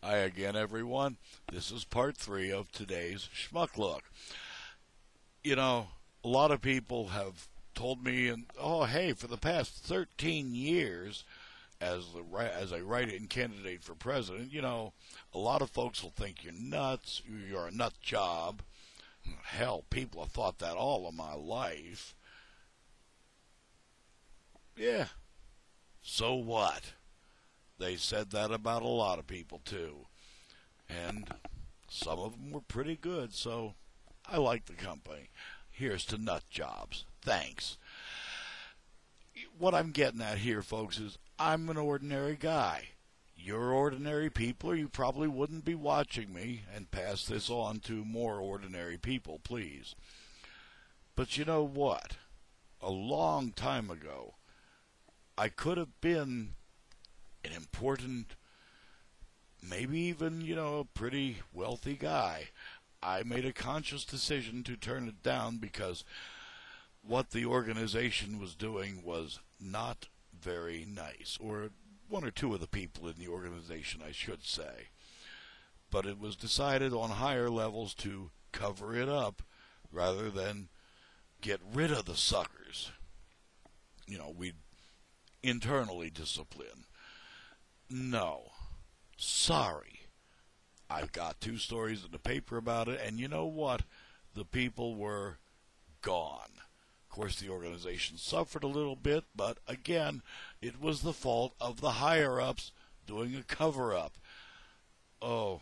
Hi again, everyone. This is part 3 of today's Schmuck Look. You know, a lot of people have told me, oh, hey, for the past 13 years, as a write-in candidate for president, a lot of folks will think you're nuts, you're a nut job. Hell, people have thought that all of my life. Yeah, so what? They said that about a lot of people, too. And some of them were pretty good, so I like the company. Here's to nut jobs. Thanks. What I'm getting at here, folks, is I'm an ordinary guy. You're ordinary people, or you probably wouldn't be watching me, and pass this on to more ordinary people, please. But you know what? A long time ago, I could have been an important, maybe even, a pretty wealthy guy. I made a conscious decision to turn it down because what the organization was doing was not very nice, or one or two of the people in the organization, I should say. But it was decided on higher levels to cover it up rather than get rid of the suckers. We'd internally discipline. No. Sorry. I've got 2 stories in the paper about it, and you know what? The people were gone. Of course, the organization suffered a little bit, but again, it was the fault of the higher-ups doing a cover-up. Oh,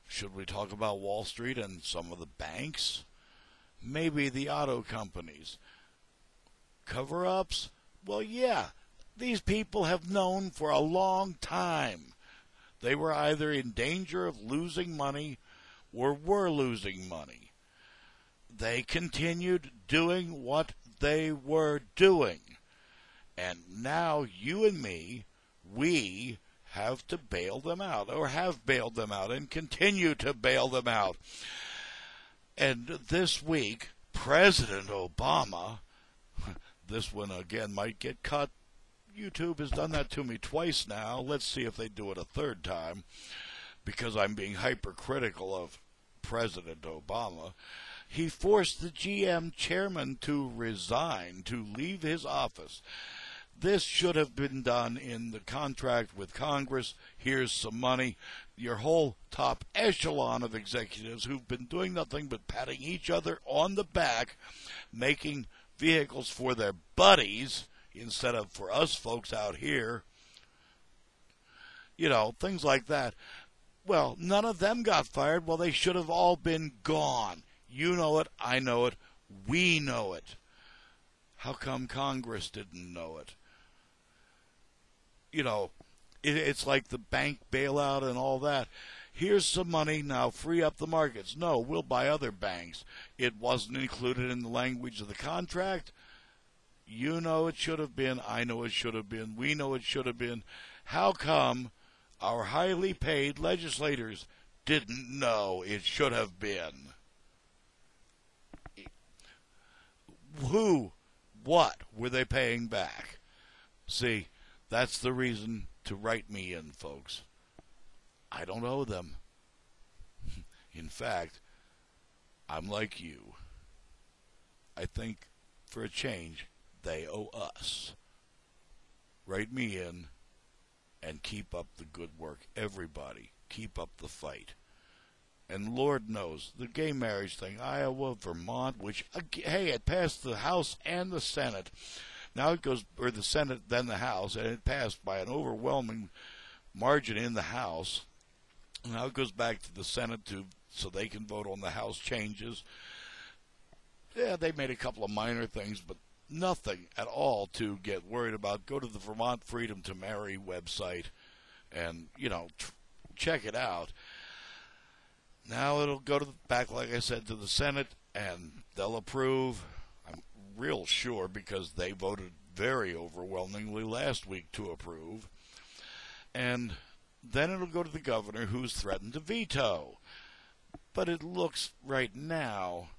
should we talk about Wall Street and some of the banks? Maybe the auto companies. Cover-ups? Well, yeah. These people have known for a long time. They were either in danger of losing money or were losing money. They continued doing what they were doing. And now you and me, we have to bail them out, or have bailed them out and continue to bail them out. And this week, President Obama, this one again might get cut. YouTube has done that to me twice now. Let's see if they do it a third time, because I'm being hypercritical of President Obama. He forced the GM chairman to resign, to leave his office. This should have been done in the contract with Congress. Here's some money. Your whole top echelon of executives who've been doing nothing but patting each other on the back, making vehicles for their buddies, instead of for us folks out here, things like that. Well, none of them got fired. Well, they should have all been gone. You know it, I know it, we know it. How come Congress didn't know it? It's like the bank bailout and all that. Here's some money, now free up the markets. No, we'll buy other banks. It wasn't included in the language of the contract. You know it should have been, I know it should have been, we know it should have been. How come our highly paid legislators didn't know it should have been? What were they paying back? See, that's the reason to write me in, folks. I don't owe them. In fact, I'm like you. I think, for a change, they owe us. Write me in and keep up the good work. Everybody, keep up the fight. And Lord knows, the gay marriage thing, Iowa, Vermont, which, hey, it passed the House and the Senate. Now it goes, or the Senate, then the House, and it passed by an overwhelming margin in the House. Now it goes back to the Senate so they can vote on the House changes. Yeah, they made a couple of minor things, but nothing at all to get worried about. Go to the Vermont Freedom to Marry website and, check it out. Now it'll go back, like I said, to the Senate, and they'll approve. I'm real sure, because they voted very overwhelmingly last week to approve. And then it'll go to the governor, who's threatened to veto. But it looks right now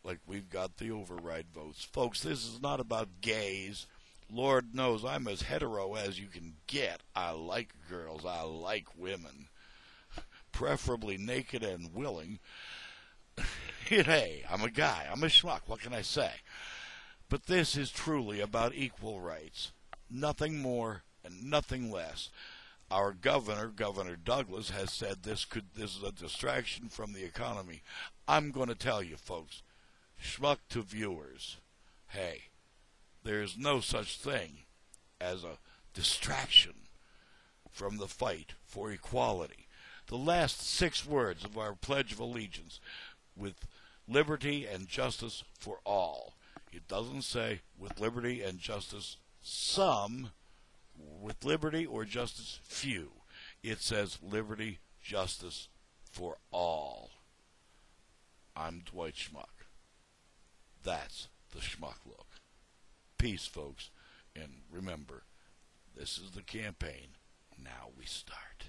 like we've got the override votes. Folks, this is not about gays. Lord knows I'm as hetero as you can get. I like girls. I like women. preferably naked and willing. Hey, I'm a guy. I'm a schmuck. What can I say? But this is truly about equal rights. Nothing more and nothing less. Our governor, Governor Douglas, has said this is a distraction from the economy. I'm going to tell you, folks, schmuck to viewers, hey, there's no such thing as a distraction from the fight for equality. The last 6 words of our Pledge of Allegiance, with liberty and justice for all. It doesn't say with liberty and justice some, with liberty or justice few. It says liberty, justice for all. I'm Dwight Schmuck. That's the Schmuck Look. Peace, folks. And remember, this is the campaign. Now we start.